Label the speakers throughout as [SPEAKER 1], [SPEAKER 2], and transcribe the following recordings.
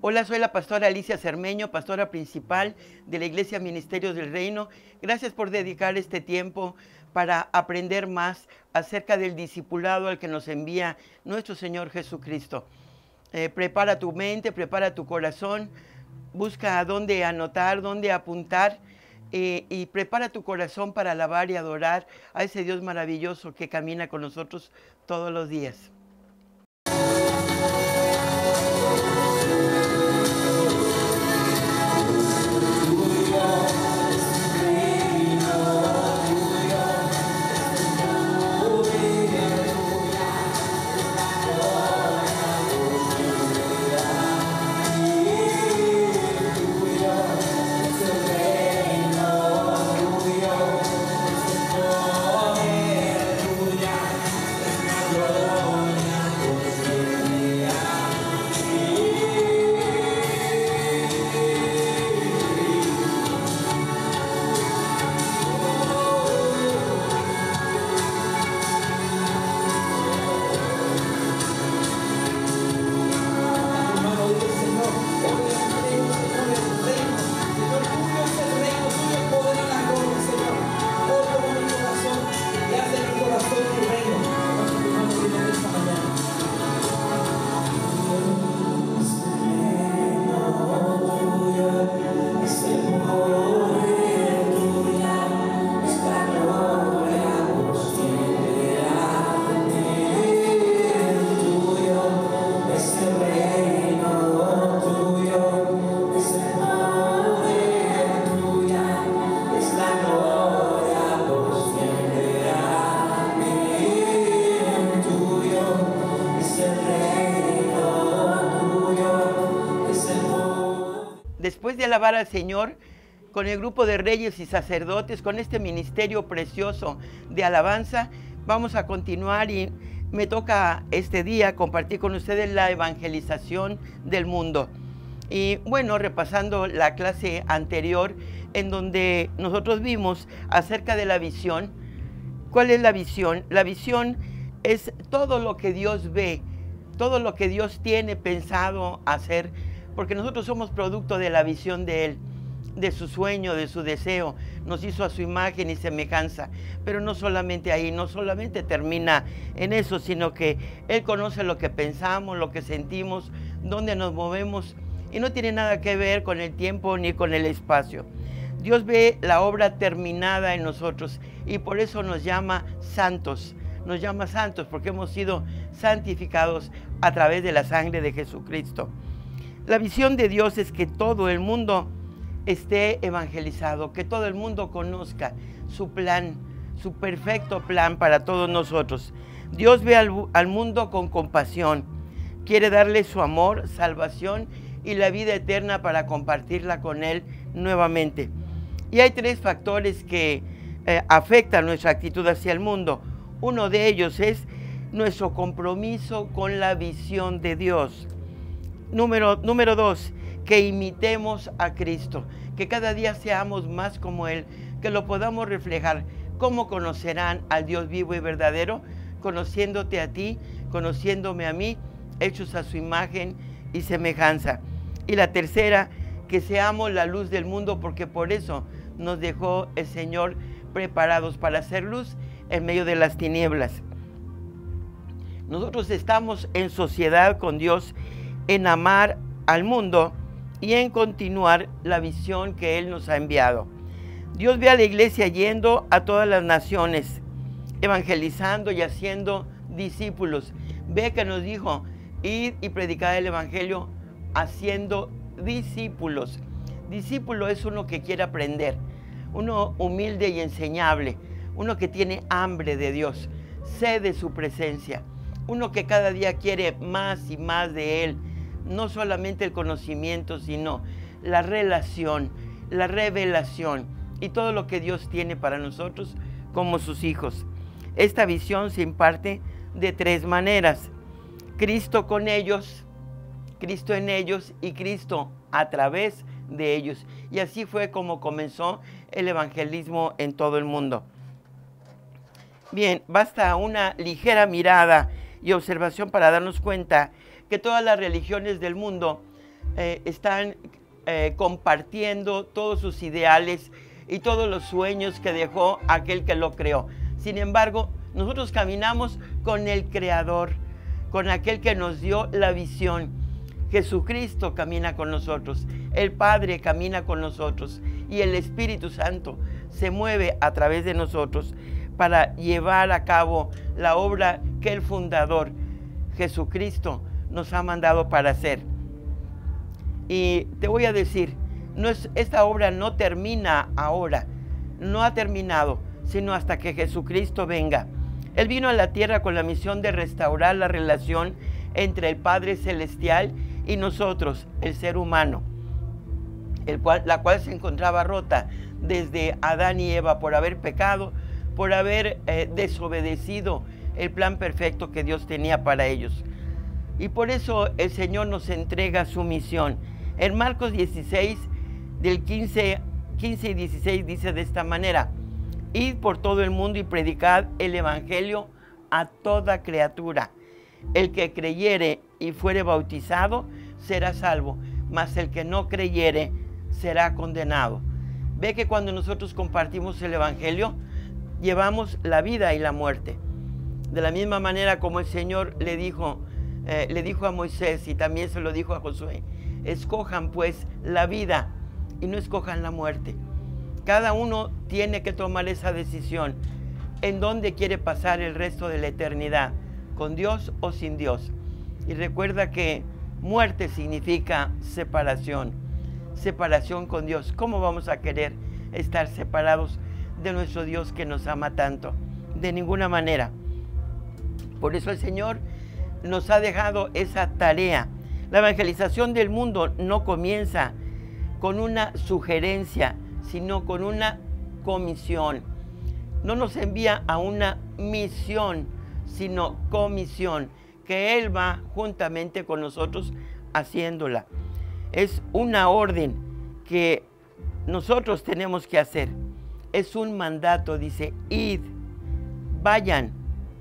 [SPEAKER 1] Hola, soy la pastora Alicia Cermeño, pastora principal de la Iglesia Ministerios del Reino. Gracias por dedicar este tiempo para aprender más acerca del discipulado al que nos envía nuestro Señor Jesucristo. Prepara tu mente, prepara tu corazón, busca dónde anotar, dónde apuntar y prepara tu corazón para alabar y adorar a ese Dios maravilloso que camina con nosotros todos los días. Después de alabar al Señor con el grupo de reyes y sacerdotes, con este ministerio precioso de alabanza, vamos a continuar y me toca este día compartir con ustedes la evangelización del mundo. Y bueno, repasando la clase anterior en donde nosotros vimos acerca de la visión. ¿Cuál es la visión? La visión es todo lo que Dios ve, todo lo que Dios tiene pensado hacer, porque nosotros somos producto de la visión de Él, de su sueño, de su deseo. Nos hizo a su imagen y semejanza, pero no solamente ahí, no solamente termina en eso, sino que Él conoce lo que pensamos, lo que sentimos, dónde nos movemos, y no tiene nada que ver con el tiempo ni con el espacio. Dios ve la obra terminada en nosotros y por eso nos llama santos. Nos llama santos porque hemos sido santificados a través de la sangre de Jesucristo. La visión de Dios es que todo el mundo esté evangelizado, que todo el mundo conozca su plan, su perfecto plan para todos nosotros. Dios ve al mundo con compasión, quiere darle su amor, salvación y la vida eterna para compartirla con Él nuevamente. Y hay tres factores que afectan nuestra actitud hacia el mundo. Uno de ellos es nuestro compromiso con la visión de Dios. Número dos, que imitemos a Cristo, que cada día seamos más como Él, que lo podamos reflejar. ¿Cómo conocerán al Dios vivo y verdadero? Conociéndote a ti, conociéndome a mí, hechos a su imagen y semejanza. Y la tercera, que seamos la luz del mundo, porque por eso nos dejó el Señor preparados para hacer luz en medio de las tinieblas. Nosotros estamos en sociedad con Dios, en amar al mundo y en continuar la visión que Él nos ha enviado. Dios ve a la iglesia yendo a todas las naciones, evangelizando y haciendo discípulos. Ve que nos dijo, id y predicad el evangelio haciendo discípulos. Discípulo es uno que quiere aprender, uno humilde y enseñable, uno que tiene hambre de Dios, sed de su presencia, uno que cada día quiere más y más de Él. No solamente el conocimiento, sino la relación, la revelación y todo lo que Dios tiene para nosotros como sus hijos. Esta visión se imparte de tres maneras: Cristo con ellos, Cristo en ellos y Cristo a través de ellos. Y así fue como comenzó el evangelismo en todo el mundo. Bien, basta una ligera mirada y observación para darnos cuenta que todas las religiones del mundo están compartiendo todos sus ideales y todos los sueños que dejó aquel que lo creó. Sin embargo, nosotros caminamos con el Creador, con aquel que nos dio la visión. Jesucristo camina con nosotros, el Padre camina con nosotros y el Espíritu Santo se mueve a través de nosotros para llevar a cabo la obra que el fundador, Jesucristo, nos ha mandado para hacer. Y te voy a decir, esta obra no termina ahora, no ha terminado, sino hasta que Jesucristo venga. Él vino a la tierra con la misión de restaurar la relación entre el Padre Celestial y nosotros, el ser humano, la cual se encontraba rota desde Adán y Eva por haber pecado, por haber desobedecido el plan perfecto que Dios tenía para ellos. Y por eso el Señor nos entrega su misión. En Marcos 16, del 15 y 16 dice de esta manera: id por todo el mundo y predicad el evangelio a toda criatura. El que creyere y fuere bautizado será salvo, mas el que no creyere será condenado. Ve que cuando nosotros compartimos el evangelio, llevamos la vida y la muerte. De la misma manera como el Señor le dijo a Moisés y también se lo dijo a Josué: escojan pues la vida y no escojan la muerte. Cada uno tiene que tomar esa decisión en dónde quiere pasar el resto de la eternidad, con Dios o sin Dios. Y recuerda que muerte significa separación, separación con Dios. ¿Cómo vamos a querer estar separados de nuestro Dios que nos ama tanto? De ninguna manera. Por eso el Señor nos ha dejado esa tarea. La evangelización del mundo no comienza con una sugerencia, sino con una comisión. No nos envía a una misión, sino comisión, que Él va juntamente con nosotros haciéndola. Es una orden que nosotros tenemos que hacer. Es un mandato, dice: id, vayan,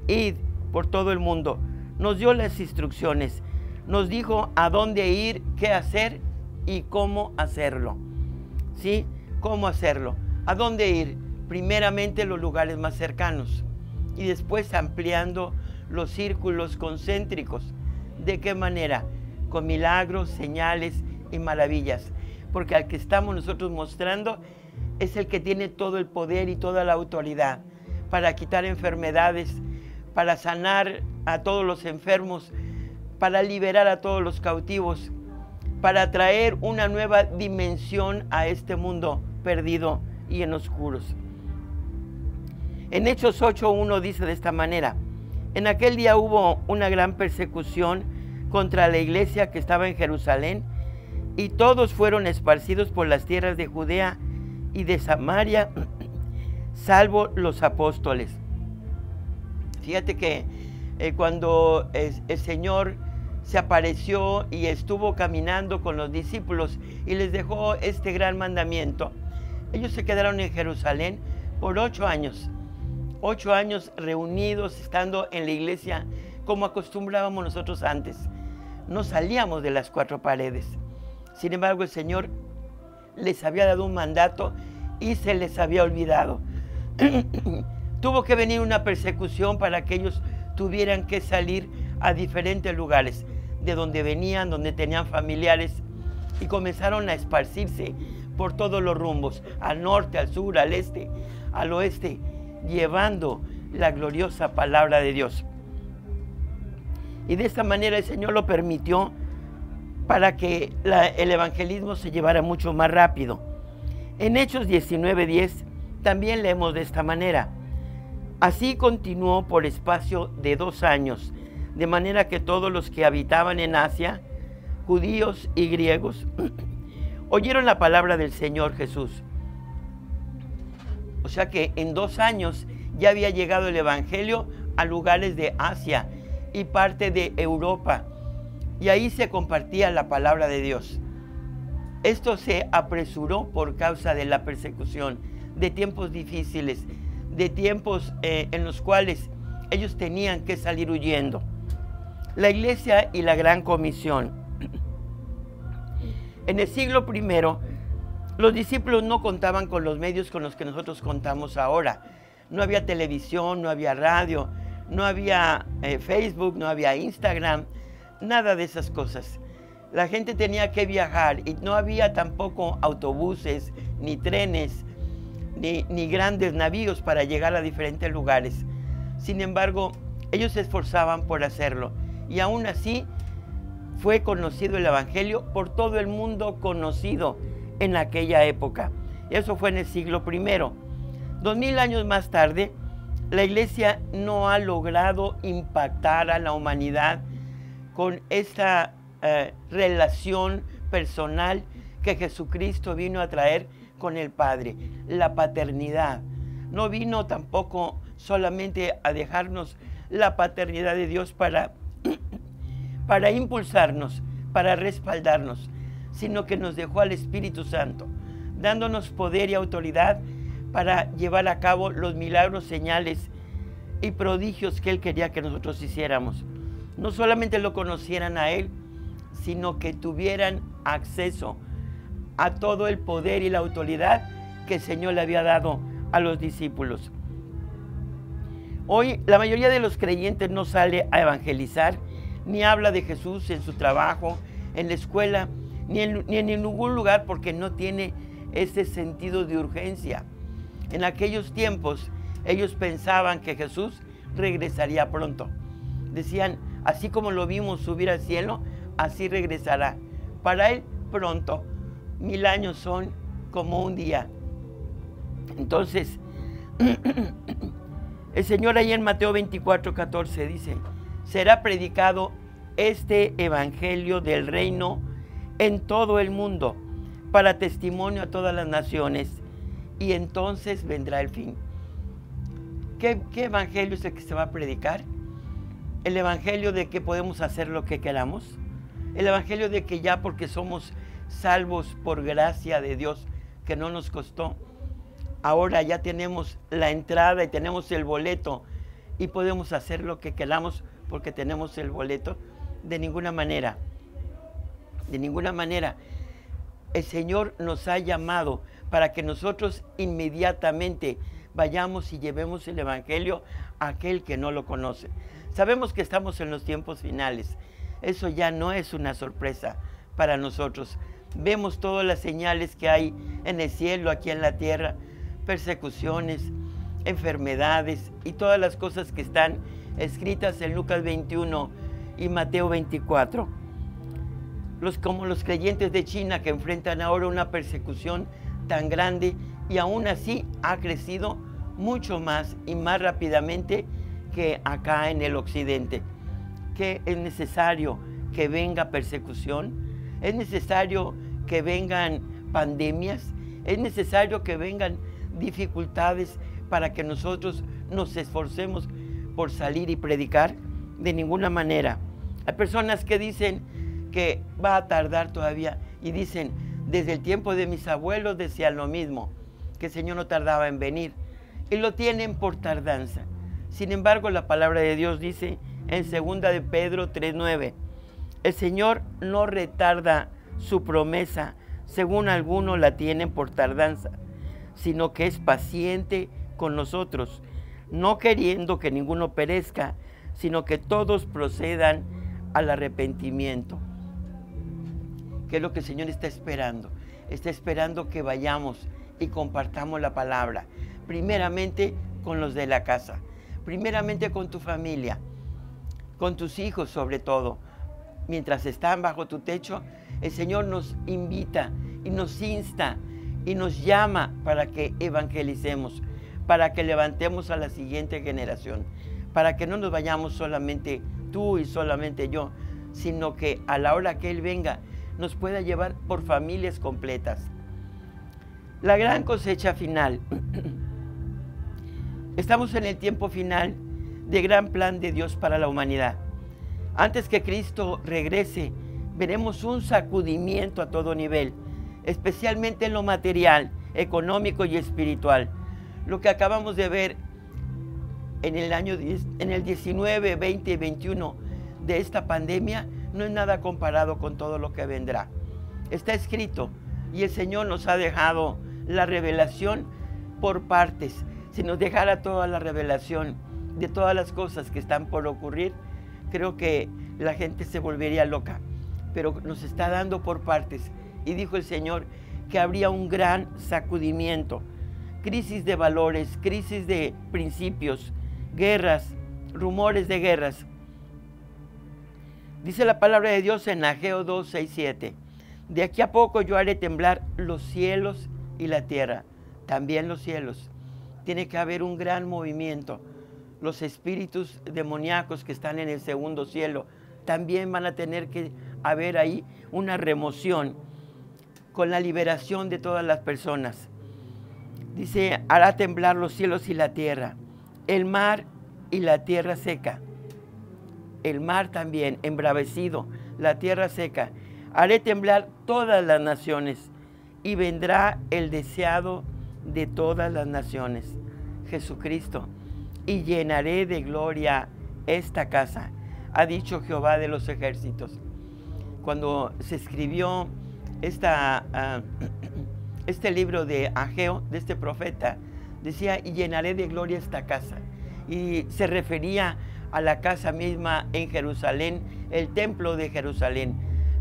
[SPEAKER 1] id por todo el mundo. Nos dio las instrucciones, nos dijo a dónde ir, qué hacer y cómo hacerlo. ¿Sí? ¿Cómo hacerlo? ¿A dónde ir? Primeramente los lugares más cercanos y después ampliando los círculos concéntricos. ¿De qué manera? Con milagros, señales y maravillas. Porque al que estamos nosotros mostrando es el que tiene todo el poder y toda la autoridad para quitar enfermedades, para sanar a todos los enfermos, para liberar a todos los cautivos, para traer una nueva dimensión a este mundo perdido y en oscuros. En Hechos 8:1 dice de esta manera: en aquel día hubo una gran persecución contra la iglesia que estaba en Jerusalén, y todos fueron esparcidos por las tierras de Judea y de Samaria, salvo los apóstoles. Fíjate que cuando el Señor se apareció y estuvo caminando con los discípulos y les dejó este gran mandamiento, ellos se quedaron en Jerusalén por 8 años. 8 años reunidos, estando en la iglesia como acostumbrábamos nosotros antes. No salíamos de las 4 paredes. Sin embargo, el Señor les había dado un mandato y se les había olvidado. Tuvo que venir una persecución para que ellos tuvieran que salir a diferentes lugares, de donde venían, donde tenían familiares, y comenzaron a esparcirse por todos los rumbos, al norte, al sur, al este, al oeste, llevando la gloriosa palabra de Dios. Y de esta manera el Señor lo permitió para que el evangelismo se llevara mucho más rápido. En Hechos 19:10 también leemos de esta manera: así continuó por espacio de 2 años, de manera que todos los que habitaban en Asia, judíos y griegos, oyeron la palabra del Señor Jesús. O sea que en 2 años ya había llegado el evangelio a lugares de Asia y parte de Europa, y ahí se compartía la palabra de Dios. Esto se apresuró por causa de la persecución, de tiempos difíciles, de tiempos en los cuales ellos tenían que salir huyendo. La iglesia y la gran comisión. En el siglo I, los discípulos no contaban con los medios con los que nosotros contamos ahora. No había televisión, no había radio, no había Facebook, no había Instagram, nada de esas cosas. La gente tenía que viajar y no había tampoco autobuses, ni trenes, ni grandes navíos para llegar a diferentes lugares. Sin embargo, ellos se esforzaban por hacerlo y aún así fue conocido el Evangelio por todo el mundo conocido en aquella época. Eso fue en el siglo I. 2000 años más tarde, la iglesia no ha logrado impactar a la humanidad con esta relación personal que Jesucristo vino a traer con el Padre, la paternidad. No vino tampoco solamente a dejarnos la paternidad de Dios para impulsarnos, para respaldarnos, sino que nos dejó al Espíritu Santo, dándonos poder y autoridad para llevar a cabo los milagros, señales y prodigios que Él quería que nosotros hiciéramos. No solamente lo conocieran a Él, sino que tuvieran acceso a todo el poder y la autoridad que el Señor le había dado a los discípulos. Hoy la mayoría de los creyentes no sale a evangelizar, ni habla de Jesús en su trabajo, en la escuela, ni en ningún lugar, porque no tiene ese sentido de urgencia. En aquellos tiempos ellos pensaban que Jesús regresaría pronto. Decían, así como lo vimos subir al cielo, así regresará. Para Él pronto, 1000 años son como un día. Entonces, el Señor ahí en Mateo 24:14 dice, será predicado este evangelio del reino en todo el mundo para testimonio a todas las naciones y entonces vendrá el fin. ¿Qué evangelio es el que se va a predicar? El evangelio de que podemos hacer lo que queramos. El evangelio de que ya porque somos salvos por gracia de Dios, que no nos costó, ahora ya tenemos la entrada y tenemos el boleto y podemos hacer lo que queramos porque tenemos el boleto. De ninguna manera. De ninguna manera. El Señor nos ha llamado para que nosotros inmediatamente vayamos y llevemos el evangelio a aquel que no lo conoce. Sabemos que estamos en los tiempos finales. Eso ya no es una sorpresa para nosotros. Vemos todas las señales que hay en el cielo, aquí en la tierra, persecuciones, enfermedades y todas las cosas que están escritas en Lucas 21 y Mateo 24. Como los creyentes de China que enfrentan ahora una persecución tan grande y aún así ha crecido mucho más y más rápidamente que acá en el occidente. Que es necesario que venga persecución, es necesario que vengan pandemias, es necesario que vengan dificultades para que nosotros nos esforcemos por salir y predicar. De ninguna manera. Hay personas que dicen que va a tardar todavía y dicen, desde el tiempo de mis abuelos decían lo mismo, que el Señor no tardaba en venir y lo tienen por tardanza. Sin embargo, la palabra de Dios dice en 2 de Pedro 3:9, el Señor no retarda su promesa, según algunos la tienen por tardanza, sino que es paciente con nosotros, no queriendo que ninguno perezca, sino que todos procedan al arrepentimiento. ¿Qué es lo que el Señor está esperando? Está esperando que vayamos y compartamos la palabra, primeramente con los de la casa, primeramente con tu familia, con tus hijos sobre todo. Mientras están bajo tu techo, el Señor nos invita y nos insta y nos llama para que evangelicemos, para que levantemos a la siguiente generación, para que no nos vayamos solamente tú y solamente yo, sino que a la hora que Él venga nos pueda llevar por familias completas. La gran cosecha final. Estamos en el tiempo final del gran plan de Dios para la humanidad. Antes que Cristo regrese, veremos un sacudimiento a todo nivel especialmente en lo material, económico y espiritual. Lo que acabamos de ver en el 19, 20 y 21 de esta pandemia no es nada comparado con todo lo que vendrá. Está escrito y el Señor nos ha dejado la revelación por partes. Si nos dejara toda la revelación de todas las cosas que están por ocurrir, creo que la gente se volvería loca. Pero nos está dando por partes. Y dijo el Señor que habría un gran sacudimiento, crisis de valores, crisis de principios, guerras, rumores de guerras. Dice la palabra de Dios en Ageo 2, 6, 7. De aquí a poco yo haré temblar los cielos y la tierra, también los cielos. Tiene que haber un gran movimiento. Los espíritus demoníacos que están en el segundo cielo también van a tener que haber ahí una remoción con la liberación de todas las personas. Dice, hará temblar los cielos y la tierra, el mar y la tierra seca. El mar también embravecido, la tierra seca. Haré temblar todas las naciones y vendrá el deseado de todas las naciones, Jesucristo, y llenaré de gloria esta casa, ha dicho Jehová de los ejércitos. Cuando se escribió este libro de Ageo, de este profeta, decía, y llenaré de gloria esta casa. Y se refería a la casa misma en Jerusalén, el templo de Jerusalén.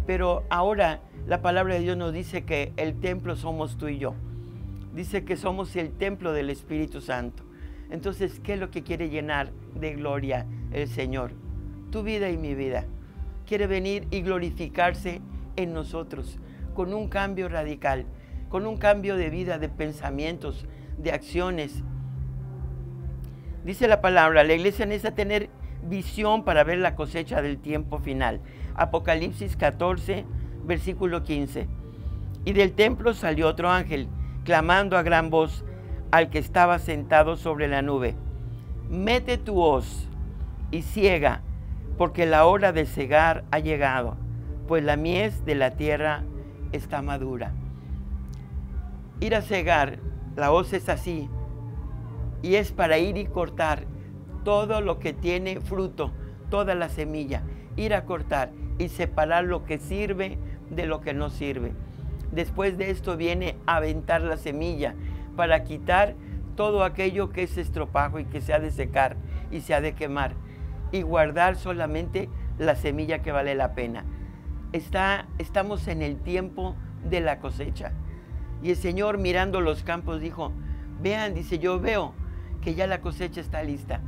[SPEAKER 1] Pero ahora la palabra de Dios nos dice que el templo somos tú y yo. Dice que somos el templo del Espíritu Santo. Entonces, ¿qué es lo que quiere llenar de gloria el Señor? Tu vida y mi vida. Quiere venir y glorificarse en nosotros con un cambio radical, con un cambio de vida, de pensamientos, de acciones. Dice la palabra, la iglesia necesita tener visión para ver la cosecha del tiempo final. Apocalipsis 14, versículo 15. Y del templo salió otro ángel, clamando a gran voz al que estaba sentado sobre la nube. Mete tu hoz y ciega, porque la hora de cegar ha llegado, pues la mies de la tierra está madura. Ir a cegar, la hoz es así, y es para ir y cortar todo lo que tiene fruto, toda la semilla, ir a cortar y separar lo que sirve de lo que no sirve. Después de esto viene a aventar la semilla para quitar todo aquello que es estropajo y que se ha de secar y se ha de quemar y guardar solamente la semilla que vale la pena. Estamos en el tiempo de la cosecha. Y el Señor, mirando los campos, dijo, vean, dice, yo veo que ya la cosecha está lista.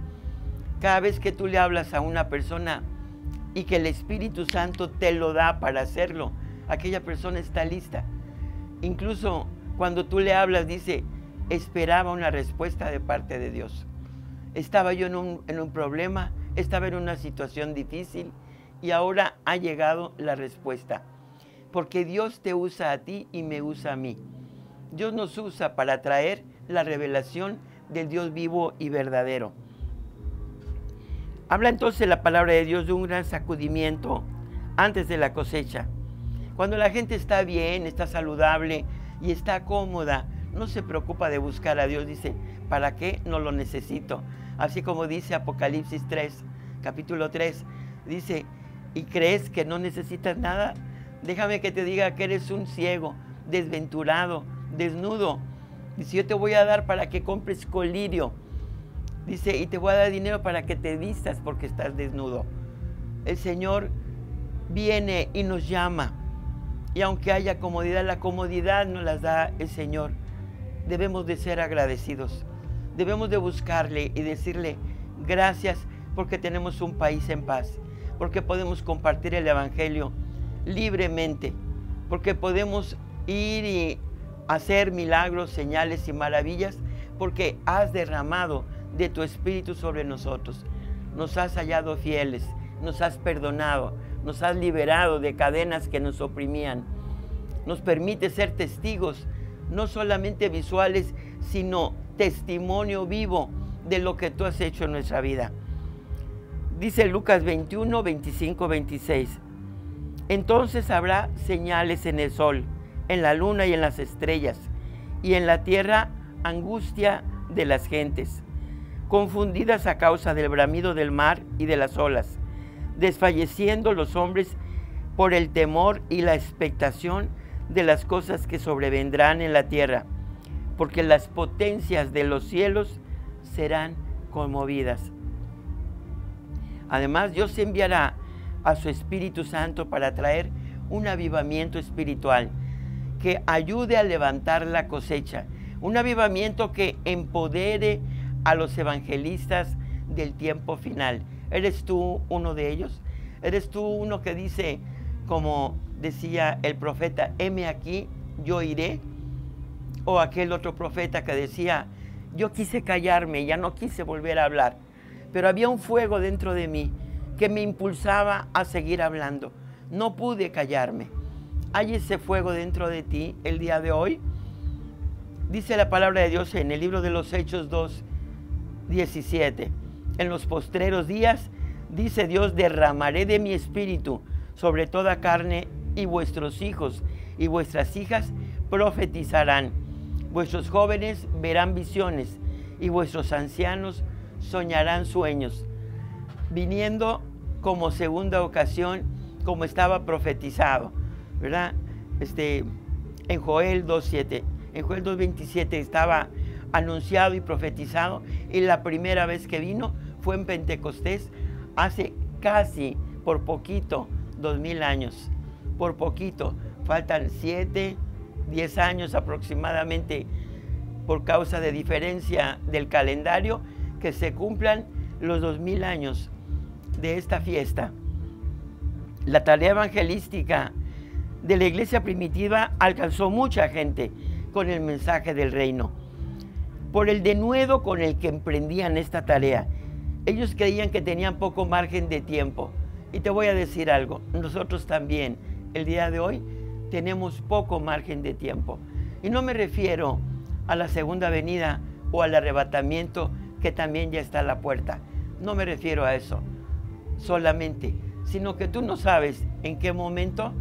[SPEAKER 1] Cada vez que tú le hablas a una persona y que el Espíritu Santo te lo da para hacerlo, aquella persona está lista. Incluso cuando tú le hablas, dice, esperaba una respuesta de parte de Dios. Estaba yo en un problema, estaba en una situación difícil y ahora ha llegado la respuesta. Porque Dios te usa a ti y me usa a mí. Dios nos usa para traer la revelación del Dios vivo y verdadero. Habla entonces la palabra de Dios de un gran sacudimiento antes de la cosecha. Cuando la gente está bien, está saludable y está cómoda, no se preocupa de buscar a Dios. Dice, ¿para qué? No lo necesito. Así como dice Apocalipsis 3, capítulo 3, dice, ¿y crees que no necesitas nada? Déjame que te diga que eres un ciego, desventurado, desnudo. Dice, yo te voy a dar para que compres colirio. Dice, y te voy a dar dinero para que te vistas porque estás desnudo. El Señor viene y nos llama. Y aunque haya comodidad, la comodidad nos las da el Señor. Debemos de ser agradecidos. Debemos de buscarle y decirle, gracias porque tenemos un país en paz. Porque podemos compartir el Evangelio libremente. Porque podemos ir y hacer milagros, señales y maravillas. Porque has derramado de tu Espíritu sobre nosotros. Nos has hallado fieles, nos has perdonado, nos has liberado de cadenas que nos oprimían. Nos permite ser testigos, no solamente visuales, sino testimonio vivo de lo que tú has hecho en nuestra vida. Dice Lucas 21, 25, 26. Entonces habrá señales en el sol, en la luna y en las estrellas, y en la tierra angustia de las gentes, confundidas a causa del bramido del mar y de las olas, desfalleciendo los hombres por el temor y la expectación de las cosas que sobrevendrán en la tierra, porque las potencias de los cielos serán conmovidas. Además, Dios enviará a su Espíritu Santo para traer un avivamiento espiritual que ayude a levantar la cosecha, un avivamiento que empodere a los evangelistas del tiempo final. ¿Eres tú uno de ellos? ¿Eres tú uno que dice, como decía el profeta, heme aquí, yo iré? O aquel otro profeta que decía, yo quise callarme, ya no quise volver a hablar, pero había un fuego dentro de mí que me impulsaba a seguir hablando. No pude callarme. ¿Hay ese fuego dentro de ti el día de hoy? Dice la palabra de Dios en el libro de los Hechos 2:17. En los postreros días, dice Dios, derramaré de mi espíritu sobre toda carne, y vuestros hijos y vuestras hijas profetizarán. Vuestros jóvenes verán visiones y vuestros ancianos soñarán sueños. Viniendo como segunda ocasión, como estaba profetizado, ¿verdad? En Joel 2:7, en Joel 2:27 estaba anunciado y profetizado, y la primera vez que vino fue en Pentecostés, hace casi, por poquito, 2000 años. Por poquito, faltan 7, 10 años aproximadamente, por causa de diferencia del calendario, que se cumplan los 2000 años de esta fiesta. La tarea evangelística de la iglesia primitiva alcanzó mucha gente con el mensaje del reino. Por el denuedo con el que emprendían esta tarea, ellos creían que tenían poco margen de tiempo. Y te voy a decir algo, nosotros también, el día de hoy, tenemos poco margen de tiempo. Y no me refiero a la segunda venida o al arrebatamiento, que también ya está a la puerta. No me refiero a eso solamente, sino que tú no sabes en qué momento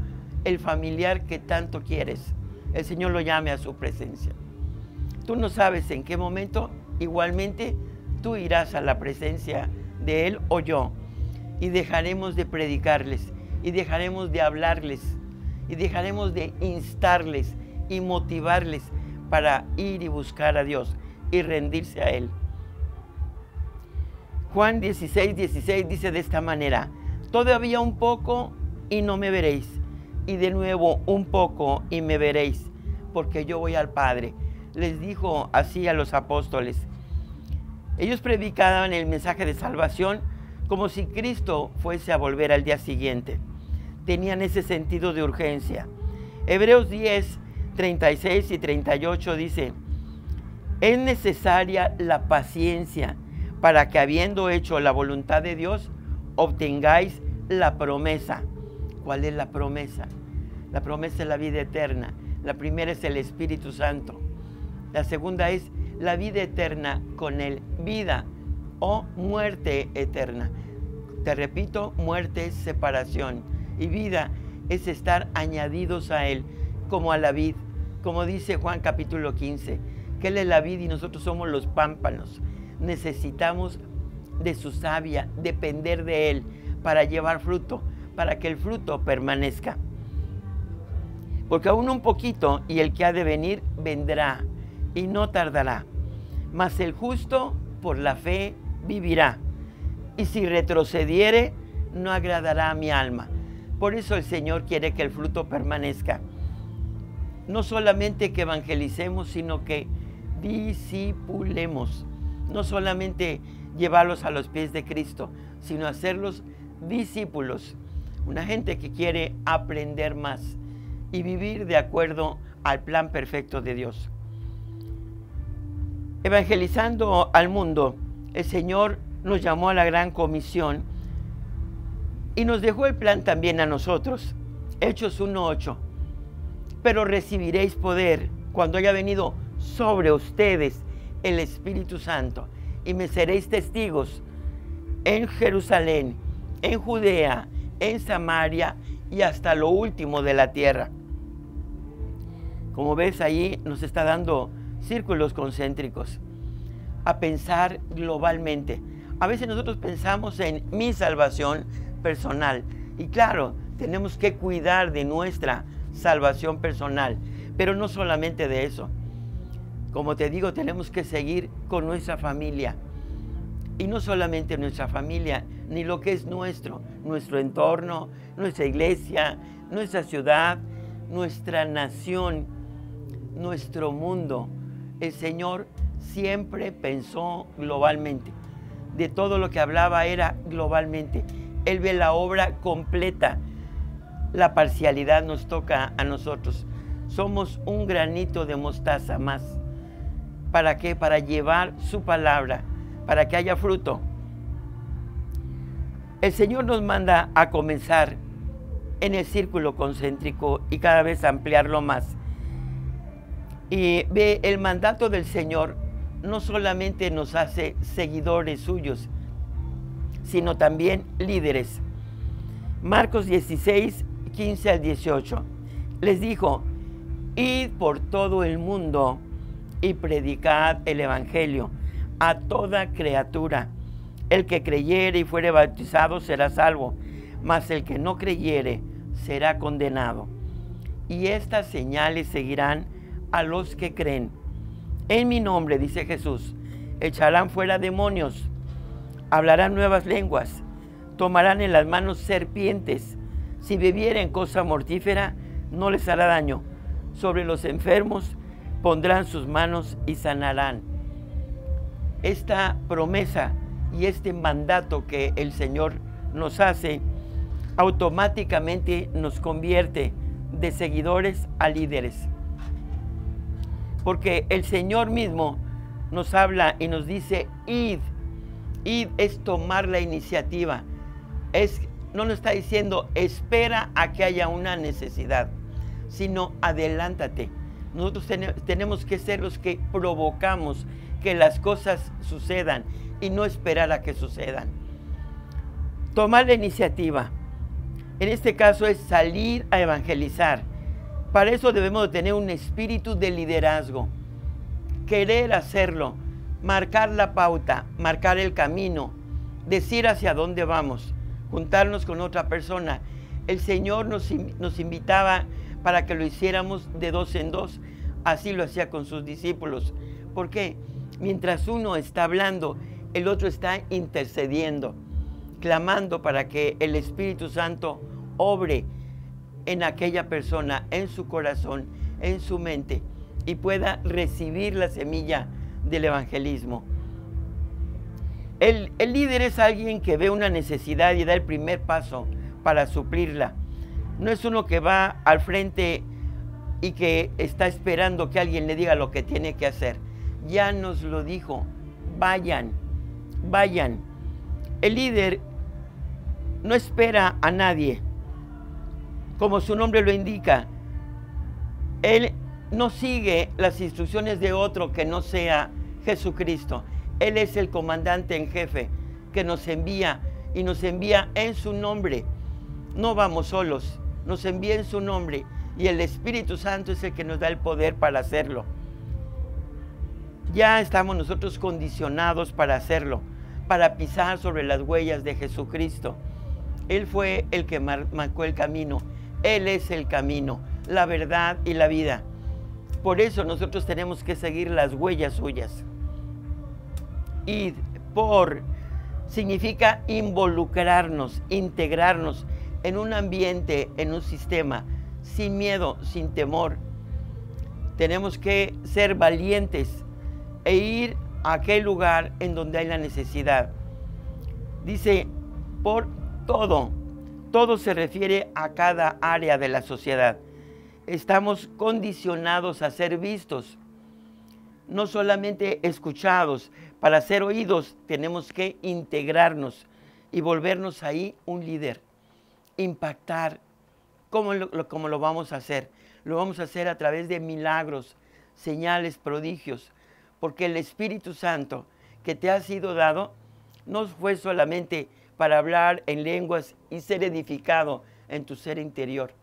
[SPEAKER 1] el familiar que tanto quieres, el Señor lo llame a su presencia. Tú no sabes en qué momento igualmente tú irás a la presencia de Él o yo, y dejaremos de predicarles, y dejaremos de hablarles, y dejaremos de instarles y motivarles para ir y buscar a Dios y rendirse a Él. Juan 16:16 dice de esta manera: todavía un poco y no me veréis, y de nuevo un poco y me veréis, porque yo voy al Padre. Les dijo así a los apóstoles. Ellos predicaban el mensaje de salvación como si Cristo fuese a volver al día siguiente. Tenían ese sentido de urgencia. Hebreos 10:36 y 38 dice: es necesaria la paciencia para que, habiendo hecho la voluntad de Dios, obtengáis la promesa. ¿Cuál es la promesa? La promesa es la vida eterna. La primera es el Espíritu Santo. La segunda es la vida eterna con Él, vida o muerte eterna. Te repito, muerte es separación y vida es estar añadidos a Él, como a la vid, como dice Juan capítulo 15, que Él es la vid y nosotros somos los pámpanos. Necesitamos de su savia, depender de Él para llevar fruto, para que el fruto permanezca. Porque aún un poquito y el que ha de venir vendrá y no tardará. Mas el justo por la fe vivirá. Y si retrocediere, no agradará a mi alma. Por eso el Señor quiere que el fruto permanezca. No solamente que evangelicemos, sino que discipulemos. No solamente llevarlos a los pies de Cristo, sino hacerlos discípulos. Una gente que quiere aprender más y vivir de acuerdo al plan perfecto de Dios. Evangelizando al mundo, el Señor nos llamó a la gran comisión y nos dejó el plan también a nosotros. Hechos 1:8. Pero recibiréis poder cuando haya venido sobre ustedes el Espíritu Santo, y me seréis testigos en Jerusalén, en Judea, en Samaria y hasta lo último de la tierra. Como ves ahí nos está dando círculos concéntricos, a pensar globalmente. A veces nosotros pensamos en mi salvación personal y claro, tenemos que cuidar de nuestra salvación personal, pero no solamente de eso. Como te digo, tenemos que seguir con nuestra familia. Y no solamente nuestra familia, ni lo que es nuestro entorno, nuestra iglesia, nuestra ciudad, nuestra nación, nuestro mundo. El Señor siempre pensó globalmente. De todo lo que hablaba era globalmente. Él ve la obra completa. La parcialidad nos toca a nosotros. Somos un granito de mostaza más. ¿Para qué? Para llevar su palabra, para que haya fruto. El Señor nos manda a comenzar en el círculo concéntrico y cada vez ampliarlo más. Y ve, el mandato del Señor no solamente nos hace seguidores suyos, sino también líderes. Marcos 16, 15 al 18. Les dijo, id por todo el mundo y predicad el evangelio a toda criatura. El que creyere y fuere bautizado será salvo, mas el que no creyere será condenado. Y estas señales seguirán a los que creen. En mi nombre, dice Jesús, echarán fuera demonios, hablarán nuevas lenguas, tomarán en las manos serpientes. Si bebieren cosa mortífera, no les hará daño. Sobre los enfermos pondrán sus manos y sanarán. Esta promesa y este mandato que el Señor nos hace, automáticamente nos convierte de seguidores a líderes. Porque el Señor mismo nos habla y nos dice, id. Id es tomar la iniciativa. No nos está diciendo, espera a que haya una necesidad, sino adelántate. Nosotros tenemos que ser los que provocamos que las cosas sucedan y no esperar a que sucedan. Tomar la iniciativa. En este caso es salir a evangelizar. Para eso debemos de tener un espíritu de liderazgo. Querer hacerlo, marcar la pauta, marcar el camino, decir hacia dónde vamos, juntarnos con otra persona. El Señor nos invitaba para que lo hiciéramos de dos en dos. Así lo hacía con sus discípulos. ¿Por qué? Mientras uno está hablando, el otro está intercediendo, clamando para que el Espíritu Santo obre en aquella persona, en su corazón, en su mente, y pueda recibir la semilla del evangelismo. El líder es alguien que ve una necesidad y da el primer paso para suplirla. No es uno que va al frente y que está esperando que alguien le diga lo que tiene que hacer. Ya nos lo dijo, vayan, vayan. El líder no espera a nadie, como su nombre lo indica. Él no sigue las instrucciones de otro que no sea Jesucristo. Él es el comandante en jefe que nos envía y nos envía en su nombre. No vamos solos, nos envía en su nombre y el Espíritu Santo es el que nos da el poder para hacerlo. Ya estamos nosotros condicionados para hacerlo, para pisar sobre las huellas de Jesucristo. Él fue el que marcó el camino. Él es el camino, la verdad y la vida. Por eso nosotros tenemos que seguir las huellas suyas. Y significa involucrarnos, integrarnos en un ambiente, en un sistema, sin miedo, sin temor. Tenemos que ser valientes e ir a aquel lugar en donde hay la necesidad. Dice, por todo. Todo se refiere a cada área de la sociedad. Estamos condicionados a ser vistos, no solamente escuchados. Para ser oídos tenemos que integrarnos y volvernos ahí un líder, impactar. ¿Cómo lo vamos a hacer? Lo vamos a hacer a través de milagros, señales, prodigios, porque el Espíritu Santo que te ha sido dado no fue solamente para hablar en lenguas y ser edificado en tu ser interior,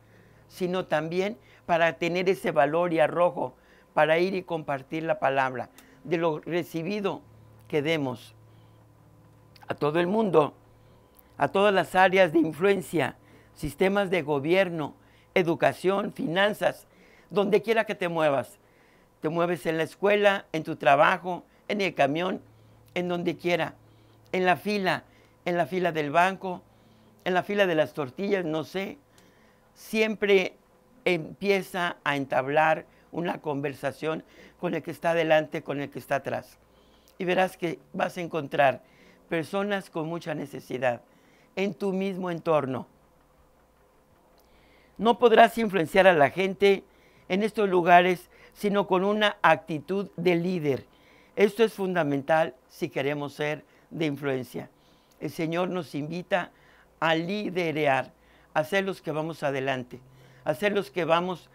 [SPEAKER 1] sino también para tener ese valor y arrojo, para ir y compartir la palabra. De lo recibido que demos a todo el mundo, a todas las áreas de influencia, sistemas de gobierno, educación, finanzas, donde quiera que te muevas. Te mueves en la escuela, en tu trabajo, en el camión, en donde quiera, en la fila del banco, en la fila de las tortillas, no sé. Siempre empieza a entablar una conversación con el que está adelante, con el que está atrás. Y verás que vas a encontrar personas con mucha necesidad en tu mismo entorno. No podrás influenciar a la gente en estos lugares, sino con una actitud de líder. Esto es fundamental si queremos ser de influencia. El Señor nos invita a liderear, a ser los que vamos adelante, a ser los que vamos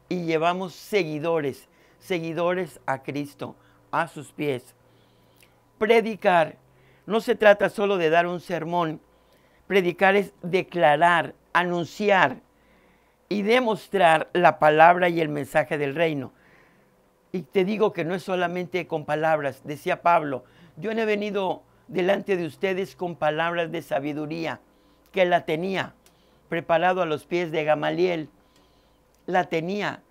[SPEAKER 1] y llevamos seguidores a Cristo, a sus pies. Predicar, no se trata solo de dar un sermón. Predicar es declarar, anunciar y demostrar la palabra y el mensaje del reino. Y te digo que no es solamente con palabras. Decía Pablo, yo no he venido delante de ustedes con palabras de sabiduría, que la tenía preparado a los pies de Gamaliel. La tenía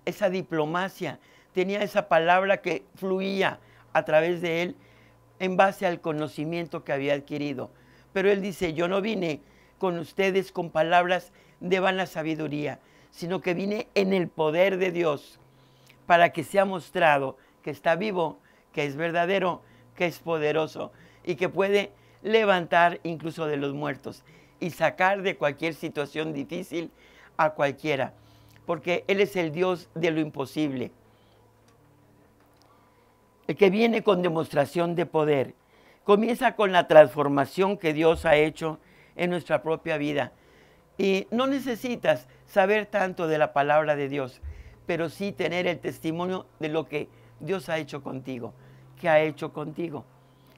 [SPEAKER 1] esa diplomacia, tenía esa palabra que fluía a través de él en base al conocimiento que había adquirido. Pero él dice, yo no vine con ustedes con palabras de vana sabiduría, sino que vine en el poder de Dios, para que sea mostrado que está vivo, que es verdadero, que es poderoso y que puede levantar incluso de los muertos y sacar de cualquier situación difícil a cualquiera, porque Él es el Dios de lo imposible. El que viene con demostración de poder. Comienza con la transformación que Dios ha hecho en nuestra propia vida. Y no necesitas saber tanto de la palabra de Dios, pero sí tener el testimonio de lo que Dios ha hecho contigo. ¿Qué ha hecho contigo?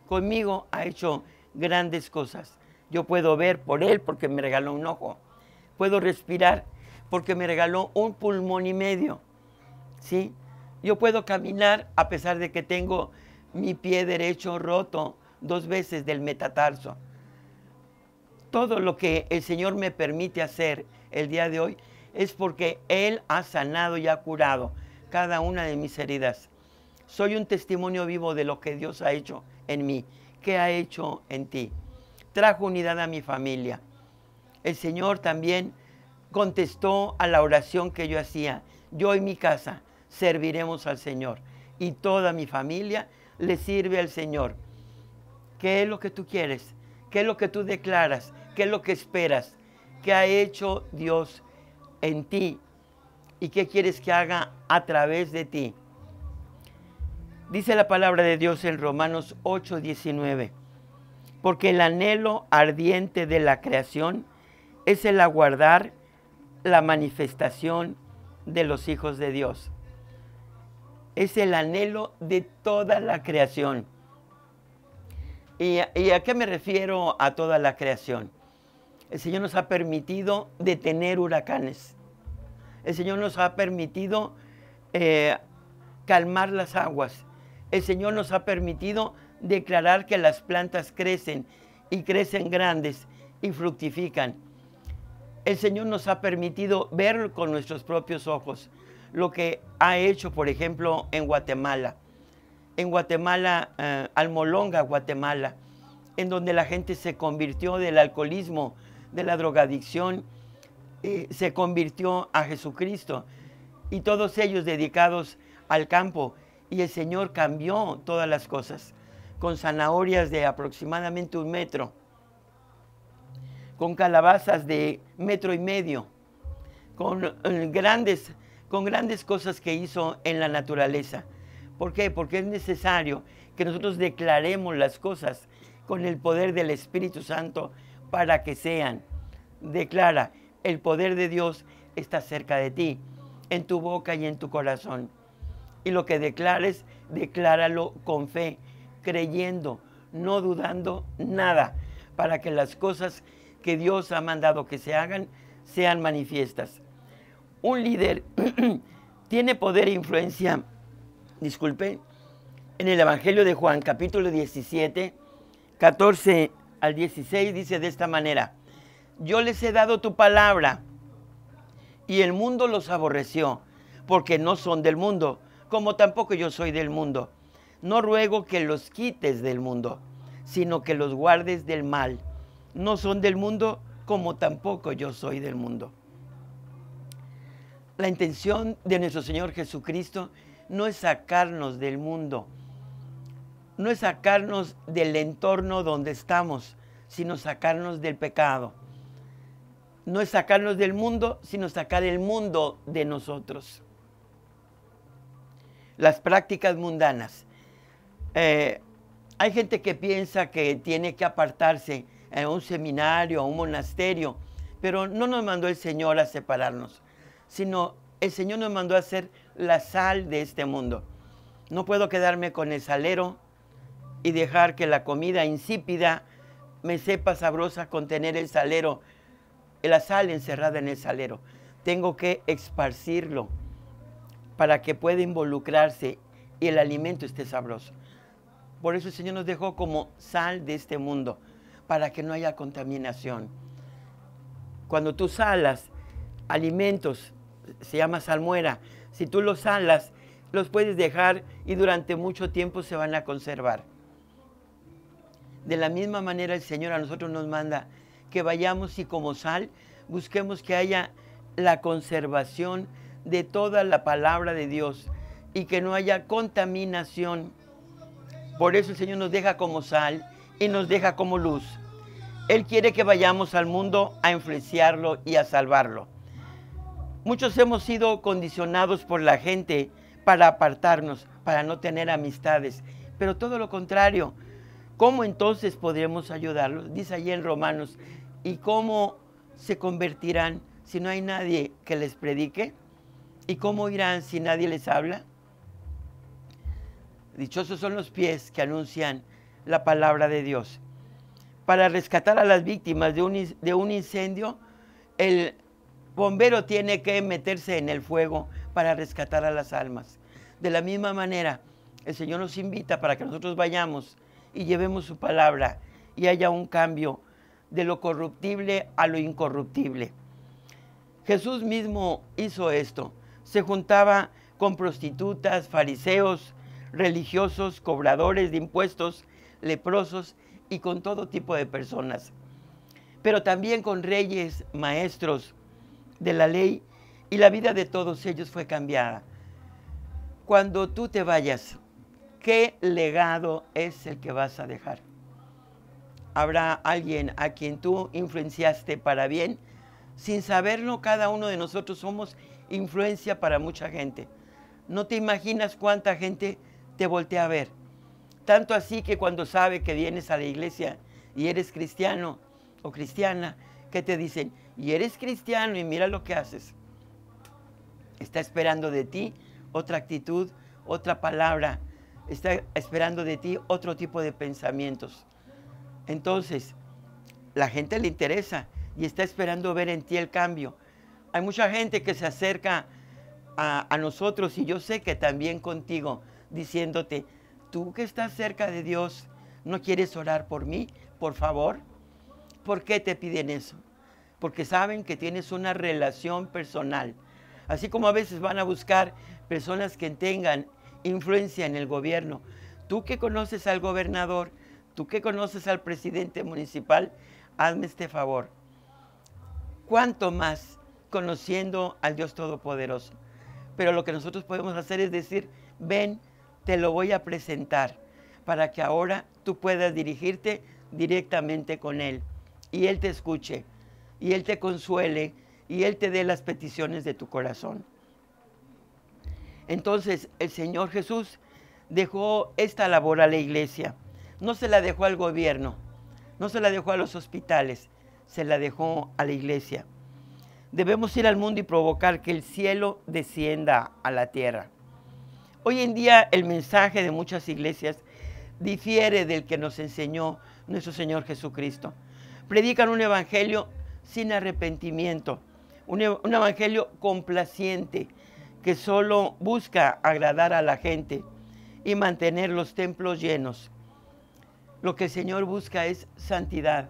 [SPEAKER 1] Conmigo ha hecho grandes cosas. Yo puedo ver por Él porque me regaló un ojo. Puedo respirar porque me regaló un pulmón y medio. ¿Sí? Yo puedo caminar a pesar de que tengo mi pie derecho roto 2 veces del metatarso. Todo lo que el Señor me permite hacer el día de hoy es porque Él ha sanado y ha curado cada una de mis heridas. Soy un testimonio vivo de lo que Dios ha hecho en mí, que ha hecho en ti. Trajo unidad a mi familia. El Señor también contestó a la oración que yo hacía. Yo y mi casa serviremos al Señor y toda mi familia le sirve al Señor. ¿Qué es lo que tú quieres? ¿Qué es lo que tú declaras? ¿Qué es lo que esperas? ¿Qué ha hecho Dios en ti? ¿Y qué quieres que haga a través de ti? Dice la palabra de Dios en Romanos 8:19. Porque el anhelo ardiente de la creación es el aguardar la manifestación de los hijos de Dios. Es el anhelo de toda la creación. ¿Y a qué me refiero a toda la creación? El Señor nos ha permitido detener huracanes. El Señor nos ha permitido calmar las aguas. El Señor nos ha permitido declarar que las plantas crecen y crecen grandes y fructifican. El Señor nos ha permitido ver con nuestros propios ojos lo que ha hecho, por ejemplo, en Guatemala. En Guatemala, Almolonga, Guatemala, en donde la gente se convirtió del alcoholismo, de la drogadicción, se convirtió a Jesucristo. Y todos ellos dedicados al campo. Y el Señor cambió todas las cosas. Con zanahorias de aproximadamente 1 metro. Con calabazas de 1,5 metros. Con grandes cosas que hizo en la naturaleza. ¿Por qué? Porque es necesario que nosotros declaremos las cosas con el poder del Espíritu Santo para que sean. Declara, el poder de Dios está cerca de ti, en tu boca y en tu corazón. Y lo que declares, decláralo con fe, creyendo, no dudando nada, para que las cosas que Dios ha mandado que se hagan, sean manifiestas. un líder tiene poder e influencia, disculpe, en el Evangelio de Juan, capítulo 17, 14 al 16, dice de esta manera: yo les he dado tu palabra, y el mundo los aborreció, porque no son del mundo, como tampoco yo soy del mundo. No ruego que los quites del mundo, sino que los guardes del mal. No son del mundo, como tampoco yo soy del mundo. La intención de nuestro Señor Jesucristo no es sacarnos del mundo, no es sacarnos del entorno donde estamos, sino sacarnos del pecado. No es sacarnos del mundo, sino sacar el mundo de nosotros. Las prácticas mundanas. Hay gente que piensa que tiene que apartarse a un seminario, a un monasterio, pero no nos mandó el Señor a separarnos, sino el Señor nos mandó a ser la sal de este mundo. No puedo quedarme con el salero y dejar que la comida insípida me sepa sabrosa con tener el salero, la sal encerrada en el salero. Tengo que esparcirlo para que pueda involucrarse y el alimento esté sabroso. Por eso el Señor nos dejó como sal de este mundo, para que no haya contaminación. Cuando tú salas alimentos, se llama salmuera, si tú los salas, los puedes dejar y durante mucho tiempo se van a conservar. De la misma manera el Señor a nosotros nos manda que vayamos y como sal busquemos que haya la conservación de toda la palabra de Dios y que no haya contaminación. Por eso el Señor nos deja como sal y nos deja como luz. Él quiere que vayamos al mundo a influenciarlo y a salvarlo. Muchos hemos sido condicionados por la gente para apartarnos, para no tener amistades, pero todo lo contrario. ¿Cómo entonces podremos ayudarlos? Dice allí en Romanos, ¿y cómo se convertirán si no hay nadie que les predique? ¿Y cómo irán si nadie les habla? Dichosos son los pies que anuncian la palabra de Dios. Para rescatar a las víctimas de un incendio, el bombero tiene que meterse en el fuego para rescatar a las almas. De la misma manera, el Señor nos invita para que nosotros vayamos y llevemos su palabra y haya un cambio de lo corruptible a lo incorruptible. Jesús mismo hizo esto. Se juntaba con prostitutas, fariseos, religiosos, cobradores de impuestos, leprosos y con todo tipo de personas. Pero también con reyes, maestros de la ley, y la vida de todos ellos fue cambiada. Cuando tú te vayas, ¿qué legado es el que vas a dejar? ¿Habrá alguien a quien tú influenciaste para bien? Sin saberlo, cada uno de nosotros somos influencia para mucha gente. No te imaginas cuánta gente te voltea a ver. Tanto así que cuando sabe que vienes a la iglesia y eres cristiano o cristiana, que te dicen, y eres cristiano y mira lo que haces. Está esperando de ti otra actitud, otra palabra. Está esperando de ti otro tipo de pensamientos. Entonces, la gente le interesa y está esperando ver en ti el cambio. Hay mucha gente que se acerca a nosotros y yo sé que también contigo, diciéndote, tú que estás cerca de Dios, ¿no quieres orar por mí, por favor? ¿Por qué te piden eso? Porque saben que tienes una relación personal. Así como a veces van a buscar personas que tengan influencia en el gobierno. Tú que conoces al gobernador, tú que conoces al presidente municipal, hazme este favor. ¿Cuánto más conociendo al Dios Todopoderoso? Pero lo que nosotros podemos hacer es decir, ven, te lo voy a presentar para que ahora tú puedas dirigirte directamente con Él y Él te escuche y Él te consuele y Él te dé las peticiones de tu corazón. Entonces el Señor Jesús dejó esta labor a la iglesia. No se la dejó al gobierno, no se la dejó a los hospitales, se la dejó a la iglesia. Debemos ir al mundo y provocar que el cielo descienda a la tierra. Hoy en día el mensaje de muchas iglesias difiere del que nos enseñó nuestro Señor Jesucristo. Predican un evangelio sin arrepentimiento, un evangelio complaciente que solo busca agradar a la gente y mantener los templos llenos. Lo que el Señor busca es santidad,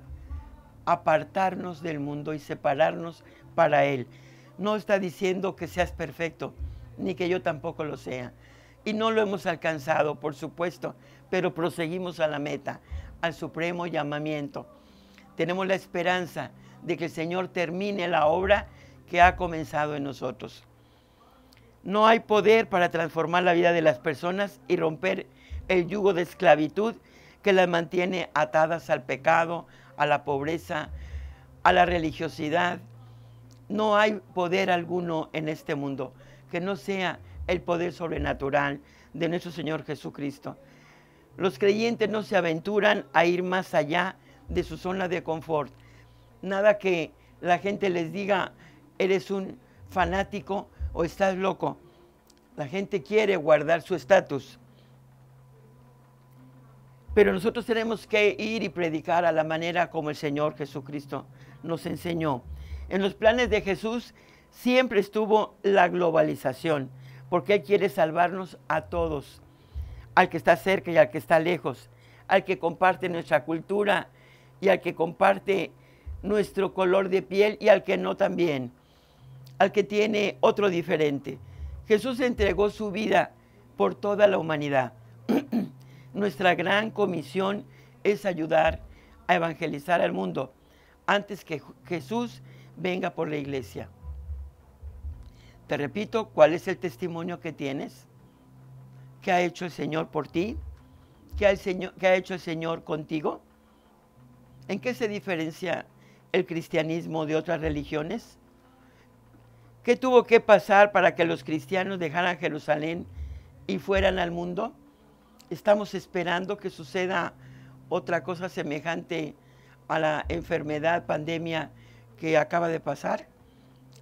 [SPEAKER 1] apartarnos del mundo y separarnos para Él. No está diciendo que seas perfecto, ni que yo tampoco lo sea. Y no lo hemos alcanzado, por supuesto, pero proseguimos a la meta, al supremo llamamiento. Tenemos la esperanza de que el Señor termine la obra que ha comenzado en nosotros. No hay poder para transformar la vida de las personas y romper el yugo de esclavitud que las mantiene atadas al pecado, a la pobreza, a la religiosidad. No hay poder alguno en este mundo que no sea el poder sobrenatural de nuestro Señor Jesucristo. Los creyentes no se aventuran a ir más allá de su zona de confort. Nada que la gente les diga, eres un fanático o estás loco. La gente quiere guardar su estatus. Pero nosotros tenemos que ir y predicar a la manera como el Señor Jesucristo nos enseñó. En los planes de Jesús siempre estuvo la globalización, porque Él quiere salvarnos a todos, al que está cerca y al que está lejos, al que comparte nuestra cultura y al que comparte nuestro color de piel y al que no también, al que tiene otro diferente. Jesús entregó su vida por toda la humanidad. Nuestra gran comisión es ayudar a evangelizar al mundo antes que Jesús venga por la iglesia. Te repito, ¿cuál es el testimonio que tienes? ¿Qué ha hecho el Señor por ti? ¿Qué ha hecho el Señor contigo? ¿En qué se diferencia el cristianismo de otras religiones? ¿Qué tuvo que pasar para que los cristianos dejaran Jerusalén y fueran al mundo? ¿Estamos esperando que suceda otra cosa semejante a la enfermedad, pandemia que acaba de pasar?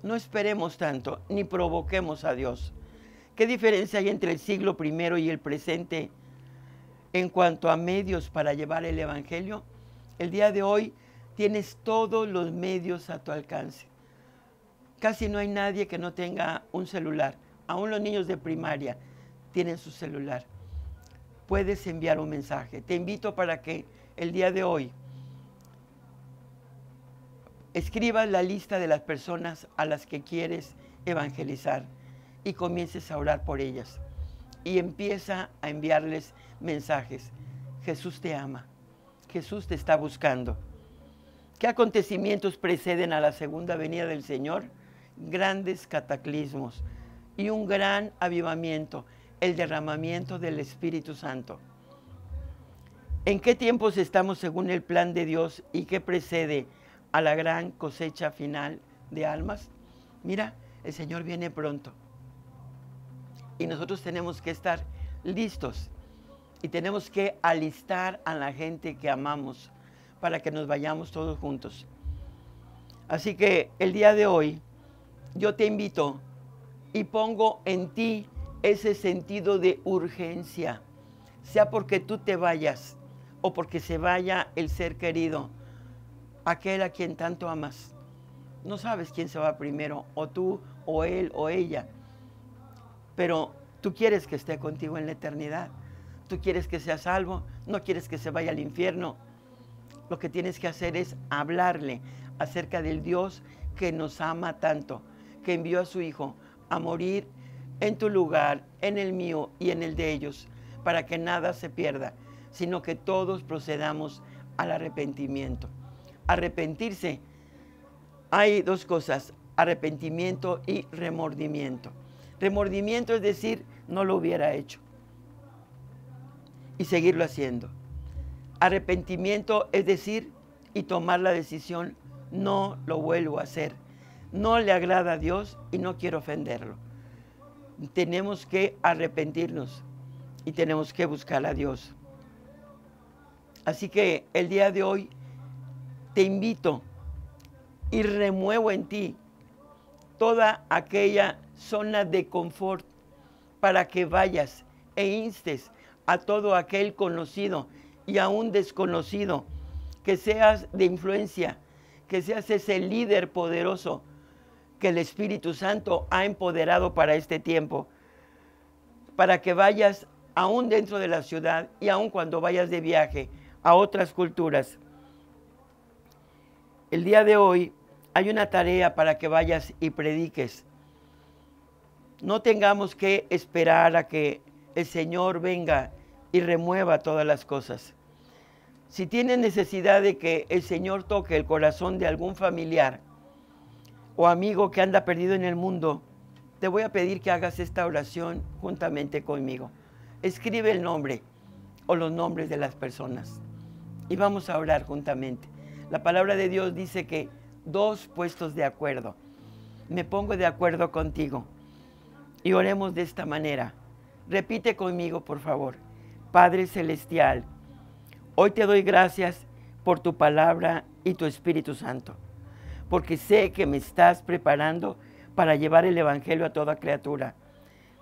[SPEAKER 1] No esperemos tanto, ni provoquemos a Dios. ¿Qué diferencia hay entre el siglo I y el presente en cuanto a medios para llevar el evangelio? El día de hoy tienes todos los medios a tu alcance. Casi no hay nadie que no tenga un celular. Aún los niños de primaria tienen su celular. Puedes enviar un mensaje. Te invito para que el día de hoy escribas la lista de las personas a las que quieres evangelizar y comiences a orar por ellas. Y empieza a enviarles mensajes. Jesús te ama. Jesús te está buscando. ¿Qué acontecimientos preceden a la segunda venida del Señor? Grandes cataclismos y un gran avivamiento, el derramamiento del Espíritu Santo. ¿En qué tiempos estamos según el plan de Dios y qué precede a la gran cosecha final de almas? Mira, el Señor viene pronto y nosotros tenemos que estar listos y tenemos que alistar a la gente que amamos para que nos vayamos todos juntos. Así que el día de hoy yo te invito y pongo en ti ese sentido de urgencia, sea porque tú te vayas o porque se vaya el ser querido, aquel a quien tanto amas. No sabes quién se va primero, o tú, o él, o ella, pero tú quieres que esté contigo en la eternidad. Tú quieres que sea salvo, no quieres que se vaya al infierno. Lo que tienes que hacer es hablarle acerca del Dios que nos ama tanto, que envió a su Hijo a morir en tu lugar, en el mío y en el de ellos, para que nada se pierda, sino que todos procedamos al arrepentimiento. Arrepentirse, hay dos cosas, arrepentimiento y remordimiento. Remordimiento es decir, no lo hubiera hecho y seguirlo haciendo. Arrepentimiento es decir, y tomar la decisión, no lo vuelvo a hacer. No le agrada a Dios y no quiero ofenderlo. Tenemos que arrepentirnos y tenemos que buscar a Dios. Así que el día de hoy te invito y remuevo en ti toda aquella zona de confort para que vayas e instes a todo aquel conocido y a un desconocido, que seas de influencia, que seas ese líder poderoso que el Espíritu Santo ha empoderado para este tiempo, para que vayas aún dentro de la ciudad y aún cuando vayas de viaje a otras culturas. El día de hoy hay una tarea para que vayas y prediques. No tengamos que esperar a que el Señor venga y remueva todas las cosas. Si tienes necesidad de que el Señor toque el corazón de algún familiar o amigo que anda perdido en el mundo, te voy a pedir que hagas esta oración juntamente conmigo. Escribe el nombre o los nombres de las personas y vamos a orar juntamente. La palabra de Dios dice que 2 puestos de acuerdo. Me pongo de acuerdo contigo y oremos de esta manera. Repite conmigo, por favor. Padre Celestial, hoy te doy gracias por tu palabra y tu Espíritu Santo, porque sé que me estás preparando para llevar el Evangelio a toda criatura.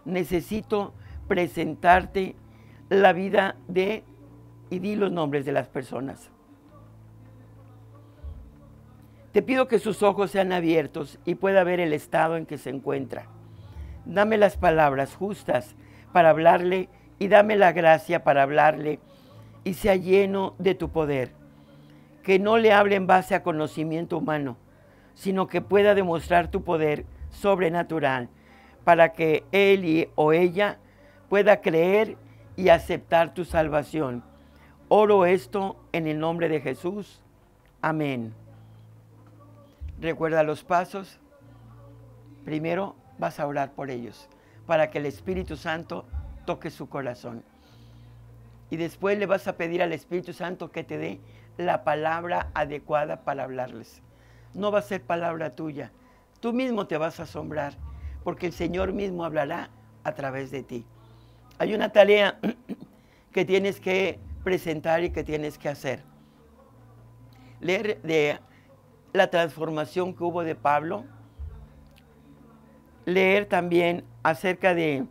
[SPEAKER 1] Necesito presentarte la vida y di los nombres de las personas. Te pido que sus ojos sean abiertos y pueda ver el estado en que se encuentra. Dame las palabras justas para hablarle y dame la gracia para hablarle y sea lleno de tu poder. Que no le hable en base a conocimiento humano, sino que pueda demostrar tu poder sobrenatural para que él o ella pueda creer y aceptar tu salvación. Oro esto en el nombre de Jesús. Amén. Recuerda los pasos. Primero vas a orar por ellos, para que el Espíritu Santo toque su corazón. Y después le vas a pedir al Espíritu Santo que te dé la palabra adecuada para hablarles. No va a ser palabra tuya. Tú mismo te vas a asombrar, porque el Señor mismo hablará a través de ti. Hay una tarea que tienes que presentar y que tienes que hacer. Leer de la transformación que hubo de Pablo. Leer también acerca de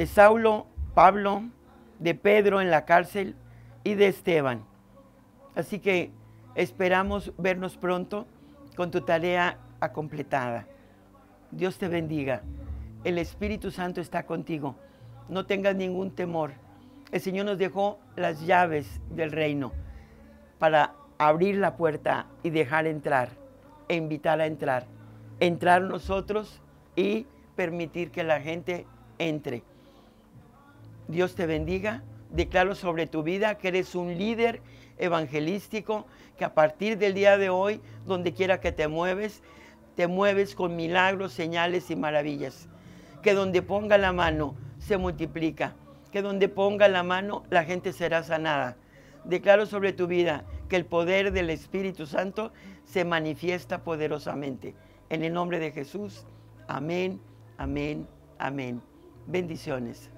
[SPEAKER 1] Saulo, Pablo, de Pedro en la cárcel y de Esteban. Así que esperamos vernos pronto con tu tarea completada. Dios te bendiga. El Espíritu Santo está contigo. No tengas ningún temor. El Señor nos dejó las llaves del reino para abrir la puerta y dejar entrar e invitar a entrar. Entrar nosotros y permitir que la gente entre. Dios te bendiga. Declaro sobre tu vida que eres un líder evangelístico, que a partir del día de hoy, donde quiera que te mueves con milagros, señales y maravillas. Que donde ponga la mano se multiplica. Que donde ponga la mano la gente será sanada. Declaro sobre tu vida que el poder del Espíritu Santo se manifiesta poderosamente. En el nombre de Jesús. Amén, amén, amén. Bendiciones.